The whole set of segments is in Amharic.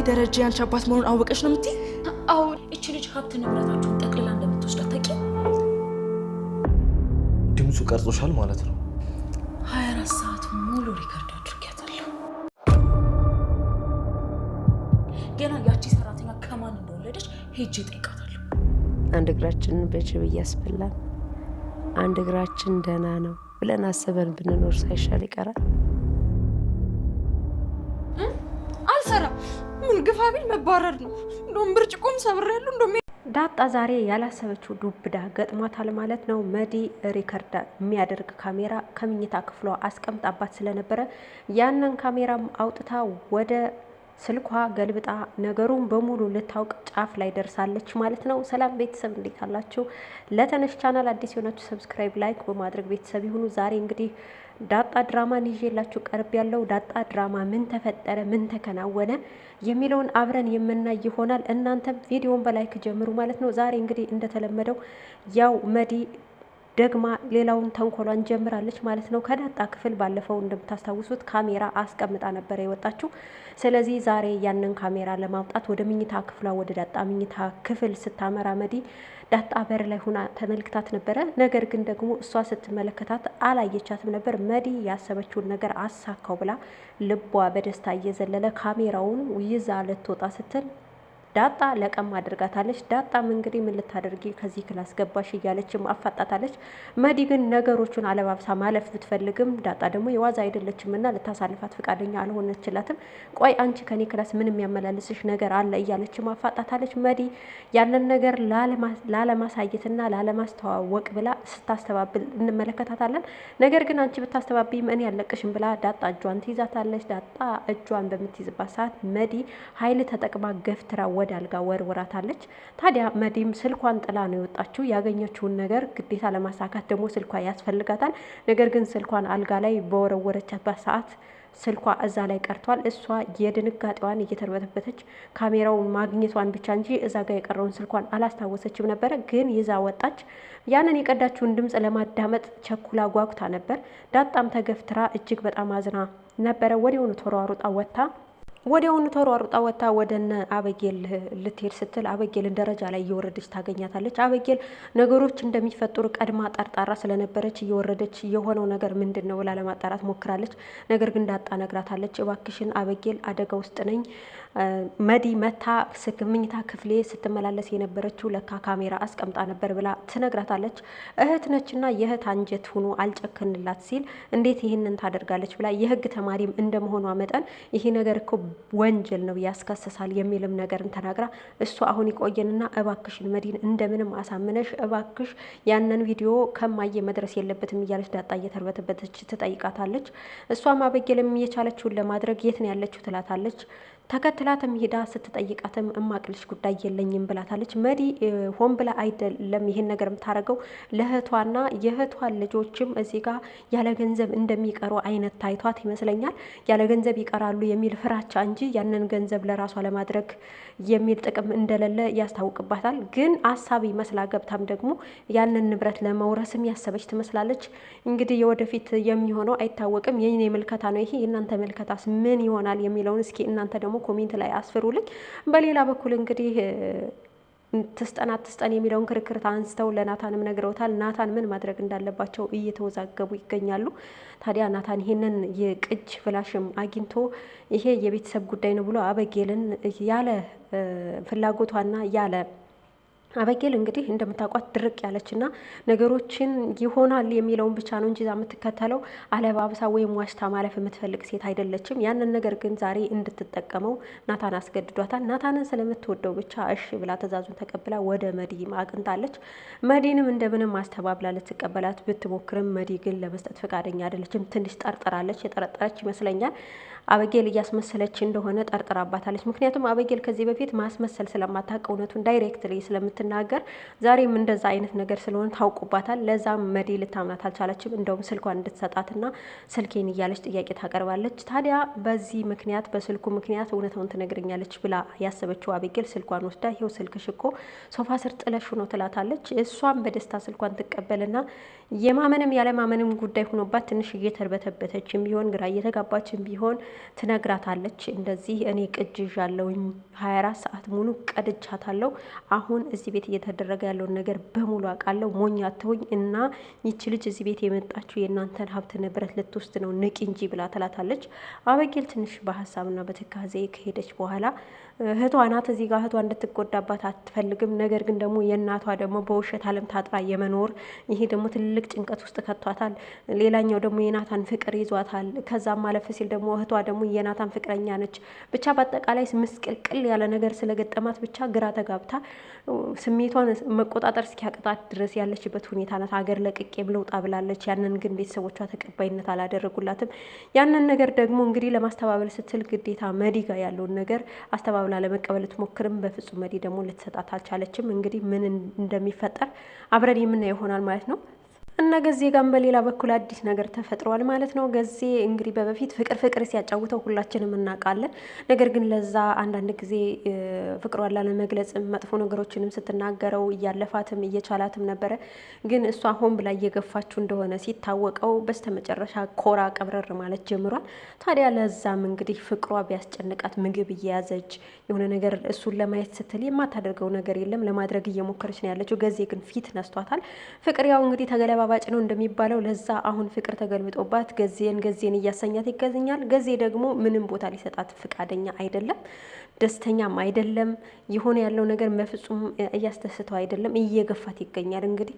ደረጃ ያንቺ አባት መሆኑን አወቀሽ ነው የምትይ? አዎ እቺ ልጅ ሀብት ንብረታችሁን ጠቅልላ እንደምትወስድ ታውቂ? ድምፁ ቀርጾሻል ማለት ነው? 24 ሰዓት ሙሉ ሪከርድ አድርጌያታለሁ። ገና ያቺ ሰራተኛ ከማን እንደወለደች ሄጄ እጠይቃታለሁ። አንድ እግራችንን በጅብ እያስበላን አንድ እግራችን ደህና ነው ብለን አስበን ብንኖር ሳይሻል ይቀራል? አልሰራም። ምን ግፋ ቢል መባረር ነው። እንደውም ብርጭቆም ሰብሬያለሁ። እንደውም ዳጣ ዛሬ ያላሰበችው ዱብዳ ገጥሟታል ማለት ነው። መዲ ሪከርድ የሚያደርግ ካሜራ ከምኝታ ክፍሏ አስቀምጣባት ስለነበረ ያንን ካሜራም አውጥታ ወደ ስልኳ ገልብጣ ነገሩን በሙሉ ልታውቅ ጫፍ ላይ ደርሳለች ማለት ነው። ሰላም ቤተሰብ እንዴት አላችሁ? ለተነሽ ቻናል አዲስ የሆናችሁ ሰብስክራይብ፣ ላይክ በማድረግ ቤተሰብ ይሁኑ። ዛሬ እንግዲህ ዳጣ ድራማን ይዤላችሁ ቀርብ ያለው ዳጣ ድራማ ምን ተፈጠረ፣ ምን ተከናወነ የሚለውን አብረን የምናይ ይሆናል። እናንተም ቪዲዮን በላይክ ጀምሩ ማለት ነው። ዛሬ እንግዲህ እንደተለመደው ያው መዲ ደግማ ሌላውን ተንኮሏን ጀምራለች ማለት ነው። ከዳጣ ክፍል ባለፈው እንደምታስታውሱት ካሜራ አስቀምጣ ነበር የወጣችው። ስለዚህ ዛሬ ያንን ካሜራ ለማውጣት ወደ ምኝታ ክፍሏ ወደ ዳጣ ምኝታ ክፍል ስታመራ መዲ ዳጣ በር ላይ ሆና ተመልክታት ነበረ። ነገር ግን ደግሞ እሷ ስትመለከታት አላየቻትም ነበር። መዲ ያሰበችውን ነገር አሳካው ብላ ልቧ በደስታ እየዘለለ ካሜራውን ይዛ ልትወጣ ስትል ዳጣ ለቀም አድርጋታለች። ዳጣም እንግዲህ ምን ልታደርጊ ከዚህ ክላስ ገባሽ እያለችም አፋጣታለች። መዲ ግን ነገሮቹን አለባብሳ ማለፍ ብትፈልግም ዳጣ ደግሞ የዋዛ አይደለችም እና ልታሳልፋት ፈቃደኛ አልሆነችላትም። ቆይ አንቺ ከኔ ክላስ ምን የሚያመላልስሽ ነገር አለ እያለችም አፋጣታለች። መዲ ያንን ነገር ላለማሳየትና ላለማስተዋወቅ ብላ ስታስተባብል እንመለከታታለን። ነገር ግን አንቺ ብታስተባብይም እኔ ያለቅሽም ብላ ዳጣ እጇን ትይዛታለች። ዳጣ እጇን በምትይዝባት ሰዓት መዲ ኃይል ተጠቅማ ገፍትራ ወደ አልጋ ወርውራታለች። ታዲያ መዲም ስልኳን ጥላ ነው የወጣችው። ያገኘችውን ነገር ግዴታ ለማሳካት ደግሞ ስልኳ ያስፈልጋታል። ነገር ግን ስልኳን አልጋ ላይ በወረወረችበት ሰዓት ስልኳ እዛ ላይ ቀርቷል። እሷ የድንጋጤዋን እየተርበተበተች ካሜራውን ማግኘቷን ብቻ እንጂ እዛ ጋር የቀረውን ስልኳን አላስታወሰችም ነበረ። ግን ይዛ ወጣች። ያንን የቀዳችውን ድምፅ ለማዳመጥ ቸኩላ ጓጉታ ነበር። ዳጣም ተገፍትራ እጅግ በጣም አዝና ነበረ። ወዲያውኑ ተሯሩጣ ወጥታ ወደነ አበጌል ልትሄድ ስትል አበጌልን ደረጃ ላይ እየወረደች ታገኛታለች። አበጌል ነገሮች እንደሚፈጠሩ ቀድማ ጠርጣራ ስለነበረች እየወረደች የሆነው ነገር ምንድን ነው ብላ ለማጣራት ሞክራለች። ነገር ግን ዳጣ ነግራታለች። እባክሽን አበጌል አደጋ ውስጥ ነኝ፣ መዲ መታ ምኝታ ክፍሌ ስትመላለስ የነበረችው ለካ ካሜራ አስቀምጣ ነበር ብላ ትነግራታለች። እህት ነችና የእህት አንጀት ሆኖ አልጨከንላት ሲል እንዴት ይህንን ታደርጋለች ብላ የህግ ተማሪም እንደመሆኗ መጠን ይሄ ነገር እኮ ወንጀል ነው ያስከስሳል የሚልም ነገርን ተናግራ እሷ አሁን ይቆየንና እባክሽን መዲን እንደምንም አሳምነሽ እባክሽ ያንን ቪዲዮ ከማየ መድረስ የለበትም እያለች ዳጣ እየተርበተበተች ትጠይቃታለች። እሷም አበጌልም የቻለችውን ለማድረግ የት ነው ያለችው ትላታለች። ተከትላትም ሄዳ ስትጠይቃትም እማቅልሽ ጉዳይ የለኝም ብላታለች። መዲ ሆን ብላ አይደለም ይሄን ነገር የምታደርገው ለእህቷና የእህቷን ልጆችም እዚህ ጋር ያለ ገንዘብ እንደሚቀሩ አይነት ታይቷት ይመስለኛል። ያለ ገንዘብ ይቀራሉ የሚል ፍራቻ እንጂ ያንን ገንዘብ ለራሷ ለማድረግ የሚል ጥቅም እንደሌለ ያስታውቅባታል። ግን አሳቢ መስላ ገብታም ደግሞ ያንን ንብረት ለመውረስም ያሰበች ትመስላለች። እንግዲህ የወደፊት የሚሆነው አይታወቅም። የኔ ምልከታ ነው ይሄ። የእናንተ ምልከታስ ምን ይሆናል የሚለውን እስኪ እናንተ ደግሞ ኮሜንት ላይ አስፍሩልኝ። በሌላ በኩል እንግዲህ ትስጠን የሚለውን ክርክር አንስተው ለናታንም ነግረውታል። ናታን ምን ማድረግ እንዳለባቸው እየተወዛገቡ ይገኛሉ። ታዲያ ናታን ይሄንን የቅጅ ፍላሽም አግኝቶ ይሄ የቤተሰብ ጉዳይ ነው ብሎ አበጌልን ያለ ፍላጎቷና ያለ አበጌል እንግዲህ እንደምታውቋት ድርቅ ያለችና ነገሮችን ይሆናል የሚለውን ብቻ ነው እንጂ የምትከተለው አለባብሳ ወይም ዋሽታ ማለፍ የምትፈልግ ሴት አይደለችም። ያንን ነገር ግን ዛሬ እንድትጠቀመው ናታን አስገድዷታል። ናታንን ስለምትወደው ብቻ እሺ ብላ ትዕዛዙን ተቀብላ ወደ መዲ አቅንታለች። መዲንም እንደምንም አስተባብላ ልትቀበላት ብትሞክርም መዲ ግን ለመስጠት ፈቃደኛ አይደለችም። ትንሽ ጠርጥራለች። የጠረጠረች ይመስለኛል አበጌል እያስመሰለች እንደሆነ ጠርጥራባታለች። ምክንያቱም አበጌል ከዚህ በፊት ማስመሰል ስለማታውቅ እውነቱን ዳይሬክትሊ ስትናገር ዛሬም እንደዛ አይነት ነገር ስለሆነ ታውቁባታል። ለዛም መዲ ልታምናት አልቻለችም። እንደውም ስልኳን እንድትሰጣትና ስልኬን እያለች ጥያቄ ታቀርባለች። ታዲያ በዚህ ምክንያት በስልኩ ምክንያት እውነታውን ትነግረኛለች ብላ ያሰበችው አቤጌል ስልኳን ወስዳ ይኸው ስልክሽ እኮ ሶፋ ስር ጥለሹ ነው ትላታለች። እሷም በደስታ ስልኳን ትቀበልና የማመንም ያለማመንም ጉዳይ ሆኖባት ትንሽ እየተርበተበተችም ቢሆን ግራ እየተጋባችም ቢሆን ትነግራታለች። እንደዚህ እኔ ቅጅ ይዣለሁኝ 24 ሰዓት ሙሉ ቀድቻታለሁ። አሁን እዚህ ቤት እየተደረገ ያለውን ነገር በሙሉ አውቃለሁ። ሞኝ አትሆኝ እና ይቺ ልጅ እዚህ ቤት የመጣችው የእናንተን ሀብት ንብረት ልትወስድ ነው ንቂ እንጂ ብላ ትላታለች። አቤጌል ትንሽ በሀሳብና በትካዜ ከሄደች በኋላ እህቷ ናት እዚህ ጋር እህቷ እንድትጎዳባት አትፈልግም። ነገር ግን ደግሞ የእናቷ ደግሞ በውሸት ዓለም ታጥራ የመኖር ይሄ ደግሞ ትልቅ ጭንቀት ውስጥ ከቷታል። ሌላኛው ደግሞ የናታን ፍቅር ይዟታል። ከዛም ማለፍ ሲል ደግሞ እህቷ ደግሞ የናታን ፍቅረኛ ነች። ብቻ በአጠቃላይ ምስቅልቅል ያለ ነገር ስለገጠማት ብቻ ግራ ተጋብታ ስሜቷን መቆጣጠር እስኪያቅጣት ድረስ ያለችበት ሁኔታ ናት። ሀገር ለቅቄም ልውጣ ብላለች። ያንን ግን ቤተሰቦቿ ተቀባይነት አላደረጉላትም። ያንን ነገር ደግሞ እንግዲህ ለማስተባበል ስትል ግዴታ መዲ ጋር ያለውን ነገር አስተባብላ ለመቀበል ትሞክርም፣ በፍጹም መዲ ደግሞ ልትሰጣት አልቻለችም። እንግዲህ ምን እንደሚፈጠር አብረን የምናየው ይሆናል ማለት ነው። እና ገዜ ጋም በሌላ በኩል አዲስ ነገር ተፈጥሯል ማለት ነው። ገዜ እንግዲህ በፊት ፍቅር ሲያጫውተው ሁላችንም እናውቃለን። ነገር ግን ለዛ አንዳንድ ጊዜ ፍቅሯን ላለመግለጽ መጥፎ ነገሮችንም ስትናገረው እያለፋትም እየቻላትም ነበረ። ግን እሷ ሆን ብላ እየገፋችው እንደሆነ ሲታወቀው በስተመጨረሻ ኮራ ቀብረር ማለት ጀምሯል። ታዲያ ለዛም እንግዲህ ፍቅሯ ቢያስጨንቃት ምግብ እየያዘች የሆነ ነገር እሱን ለማየት ስትል የማታደርገው ነገር የለም ለማድረግ እየሞከረች ነው ያለችው። ገዜ ግን ፊት ነስቷታል። ፍቅር ያው እንግዲህ ተገለባ ባጭ ነው እንደሚባለው። ለዛ አሁን ፍቅር ተገልብጦባት ገዜን እያሰኛት ይገኛል። ገዜ ደግሞ ምንም ቦታ ሊሰጣት ፍቃደኛ አይደለም፣ ደስተኛም አይደለም። የሆነ ያለው ነገር በፍጹም እያስደስተው አይደለም፣ እየገፋት ይገኛል። እንግዲህ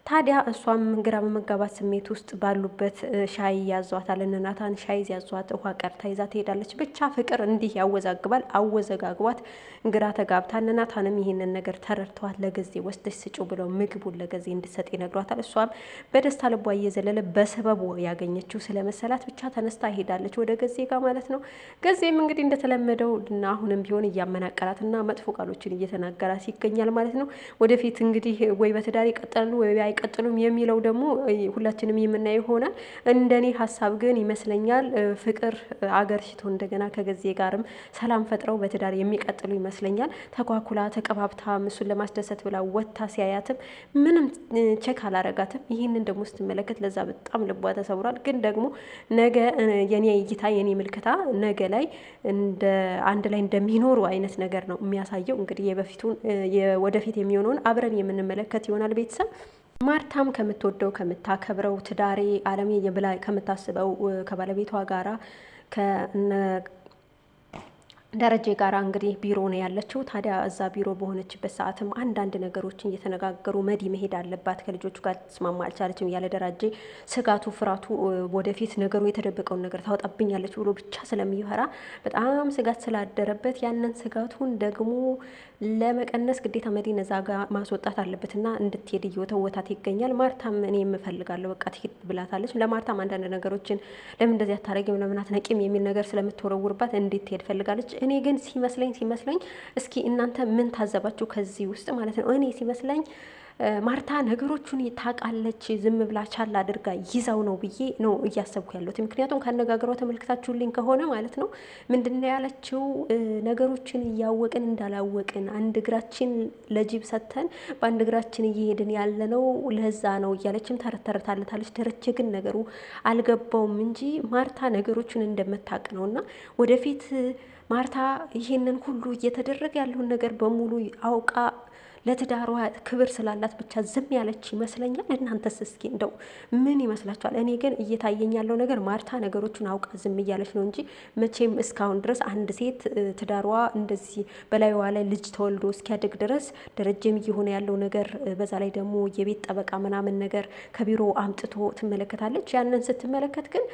ታዲያ እሷም ግራ በመጋባት ስሜት ውስጥ ባሉበት ሻይ ያዟታል። እነ ናታን ሻይ ያዟት ውሃ ቀርታ ይዛ ትሄዳለች። ብቻ ፍቅር እንዲህ ያወዛግባል። አወዘጋግቧት ግራ ተጋብታ እነ ናታንም ይሄንን ነገር ተረድተዋት ለገዜ ወስደሽ ስጪው ብለው ምግቡን ለገዜ እንድትሰጥ ይነግሯታል። እሷም በደስታ ልቧ እየዘለለ በሰበቡ ያገኘችው ስለመሰላት ብቻ ተነስታ ሄዳለች ወደ ገዜ ጋር ማለት ነው። ገዜም እንግዲህ እንደተለመደው አሁንም ቢሆን እያመናቀራትና መጥፎ ቃሎችን እየተናገራት ይገኛል ማለት ነው። ወደፊት እንግዲህ ወይ በትዳር ይቀጥላሉ ወይ አይቀጥሉም የሚለው ደግሞ ሁላችንም የምናየው ይሆናል። እንደኔ ሀሳብ ግን ይመስለኛል ፍቅር አገር ሽቶ እንደገና ከገዜ ጋርም ሰላም ፈጥረው በትዳር የሚቀጥሉ ይመስለኛል። ተኳኩላ ተቀባብታ እሱን ለማስደሰት ብላ ወጥታ ሲያያትም ምንም ቼክ አላረጋትም። ይህንን ደግሞ ስትመለከት ለዛ በጣም ልቧ ተሰብሯል። ግን ደግሞ ነገ የኔ እይታ የኔ ምልከታ ነገ ላይ እንደ አንድ ላይ እንደሚኖሩ አይነት ነገር ነው የሚያሳየው። እንግዲህ የበፊቱን ወደፊት የሚሆነውን አብረን የምንመለከት ይሆናል። ቤተሰብ ማርታም ከምትወደው ከምታከብረው ትዳሬ አለሜ የብላ ከምታስበው ከባለቤቷ ጋራ ደረጀ ጋራ እንግዲህ ቢሮ ነው ያለችው። ታዲያ እዛ ቢሮ በሆነችበት ሰዓትም አንዳንድ ነገሮችን እየተነጋገሩ መዲ መሄድ አለባት ከልጆቹ ጋር ተስማማ አልቻለችም። ያለ ደረጀ ስጋቱ ፍራቱ ወደፊት ነገሩ የተደበቀውን ነገር ታወጣብኛለች ብሎ ብቻ ስለሚፈራ በጣም ስጋት ስላደረበት ያንን ስጋቱን ደግሞ ለመቀነስ ግዴታ መዲን እዛ ጋር ማስወጣት አለበትና እንድትሄድ እየወተወታት ይገኛል። ማርታም እኔ የምፈልጋለሁ በቃ ትሄድ ብላታለች። ለማርታም አንዳንድ ነገሮችን ለምን እንደዚህ አታረጊም ለምን አትነቂም የሚል ነገር ስለምትወረውርባት እንድትሄድ ፈልጋለች። እኔ ግን ሲመስለኝ እስኪ እናንተ ምን ታዘባችሁ ከዚህ ውስጥ ማለት ነው? እኔ ሲመስለኝ ማርታ ነገሮቹን ታውቃለች፣ ዝም ብላ ቻል አድርጋ ይዛው ነው ብዬ ነው እያሰብኩ ያለሁት። ምክንያቱም ካነጋገሯ ተመልክታችሁልኝ ከሆነ ማለት ነው ምንድነው ያለችው? ነገሮችን እያወቅን እንዳላወቅን አንድ እግራችን ለጅብ ሰተን በአንድ እግራችን እየሄድን ያለነው ለዛ ነው እያለችም ተረተረታለታለች። ደረጀ ግን ነገሩ አልገባውም እንጂ ማርታ ነገሮችን እንደምታውቅ ነውና ወደፊት ማርታ ይሄንን ሁሉ እየተደረገ ያለውን ነገር በሙሉ አውቃ ለትዳሯ ክብር ስላላት ብቻ ዝም ያለች ይመስለኛል። እናንተስ እስኪ እንደው ምን ይመስላችኋል? እኔ ግን እየታየኝ ያለው ነገር ማርታ ነገሮቹን አውቃ ዝም እያለች ነው እንጂ መቼም እስካሁን ድረስ አንድ ሴት ትዳሯ እንደዚህ በላይዋ ላይ ልጅ ተወልዶ እስኪያድግ ድረስ ደረጀም እየሆነ ያለው ነገር በዛ ላይ ደግሞ የቤት ጠበቃ ምናምን ነገር ከቢሮ አምጥቶ ትመለከታለች። ያንን ስትመለከት ግን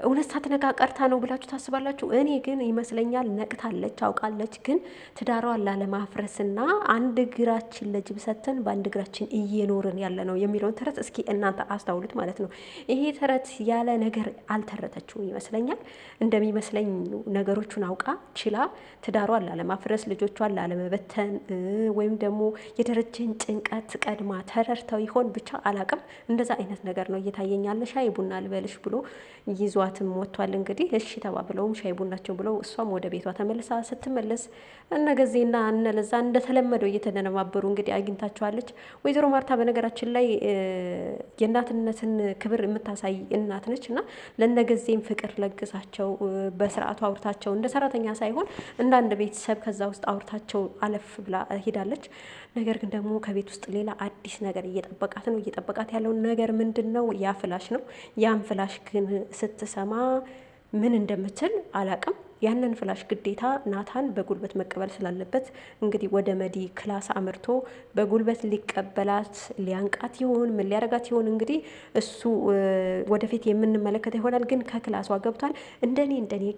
እውነት ሳትነቃ ቀርታ ነው ብላችሁ ታስባላችሁ? እኔ ግን ይመስለኛል ነቅታለች፣ አውቃለች። ግን ትዳሯን ላለማፍረስና አንድ እግራችን ለጅብ ሰተን በአንድ እግራችን እየኖርን ያለ ነው የሚለውን ተረት እስኪ እናንተ አስታውሉት ማለት ነው። ይሄ ተረት ያለ ነገር አልተረተችውም ይመስለኛል። እንደሚመስለኝ ነገሮቹን አውቃ ችላ ትዳሯን ላለማፍረስ ልጆቿን ላለመበተን ወይም ደግሞ የደረጀን ጭንቀት ቀድማ ተረድተው ይሆን ብቻ አላቅም። እንደዛ አይነት ነገር ነው እየታየኛለ። ሻይ ቡና ልበልሽ ብሎ ይዟትም ወጥቷል። እንግዲህ እሺ ተባብለውም ሻይ ቡናቸው ብለው እሷም ወደ ቤቷ ተመልሳ ስትመለስ እነገዜና እነለዛ እንደተለመደው እየተደነባበሩ እንግዲህ አግኝታቸዋለች። ወይዘሮ ማርታ በነገራችን ላይ የእናትነትን ክብር የምታሳይ እናት ነች እና ለነገዜም ፍቅር ለግሳቸው በስርዓቱ አውርታቸው እንደ ሰራተኛ ሳይሆን እንደ አንድ ቤተሰብ ከዛ ውስጥ አውርታቸው አለፍ ብላ ሄዳለች። ነገር ግን ደግሞ ከቤት ውስጥ ሌላ አዲስ ነገር እየጠበቃት ነው። እየጠበቃት ያለውን ነገር ምንድን ነው? ያ ፍላሽ ነው። ያን ፍላሽ ግን ስትሰማ ምን እንደምትል አላቅም። ያንን ፍላሽ ግዴታ ናታን በጉልበት መቀበል ስላለበት እንግዲህ ወደ መዲ ክላስ አምርቶ በጉልበት ሊቀበላት ሊያንቃት ይሆን ምን ሊያረጋት ይሆን እንግዲህ እሱ ወደፊት የምንመለከት ይሆናል። ግን ከክላሷ ገብቷል። እንደኔ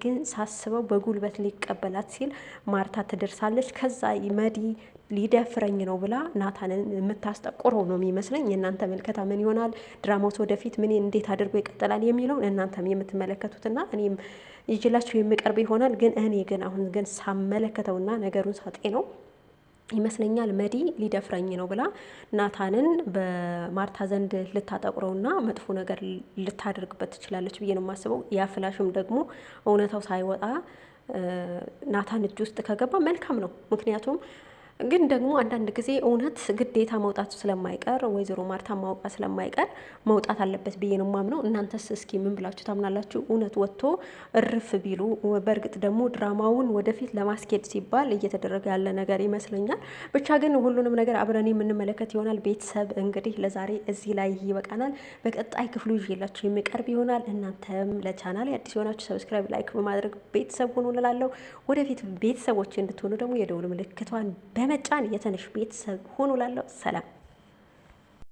ግን ሳስበው በጉልበት ሊቀበላት ሲል ማርታ ትደርሳለች። ከዛ መዲ ሊደፍረኝ ነው ብላ ናታንን የምታስጠቁረው ነው የሚመስለኝ። የእናንተ ምልከታ ምን ይሆናል? ድራማው ወደፊት ምን እንዴት አድርጎ ይቀጥላል የሚለውን እናንተም የምትመለከቱትና እኔም ይችላችሁ የሚቀርብ ይሆናል። ግን እኔ ግን አሁን ግን ሳመለከተውና ነገሩን ሳጤ ነው ይመስለኛል መዲ ሊደፍረኝ ነው ብላ ናታንን በማርታ ዘንድ ልታጠቁረውና መጥፎ ነገር ልታደርግበት ትችላለች ብዬ ነው የማስበው። ያ ፍላሽም ደግሞ እውነታው ሳይወጣ ናታን እጅ ውስጥ ከገባ መልካም ነው። ምክንያቱም ግን ደግሞ አንዳንድ ጊዜ እውነት ግዴታ መውጣቱ ስለማይቀር ወይዘሮ ማርታ ማውቃ ስለማይቀር መውጣት አለበት ብዬ ነው የማምነው። እናንተስ እስኪ ምን ብላችሁ ታምናላችሁ? እውነት ወጥቶ እርፍ ቢሉ። በእርግጥ ደግሞ ድራማውን ወደፊት ለማስኬድ ሲባል እየተደረገ ያለ ነገር ይመስለኛል። ብቻ ግን ሁሉንም ነገር አብረን የምንመለከት ይሆናል። ቤተሰብ እንግዲህ ለዛሬ እዚህ ላይ ይበቃናል። በቀጣይ ክፍሉ ይዤላችሁ የሚቀርብ ይሆናል። እናንተም ለቻናል አዲስ የሆናችሁ ሰብስክራይብ፣ ላይክ በማድረግ ቤተሰብ ሆኑ እላለሁ። ወደፊት ቤተሰቦች እንድትሆኑ ደግሞ የደውል ምልክቷን በመጫን የተነሽ ቤተሰብ ሆኑ እላለሁ። ሰላም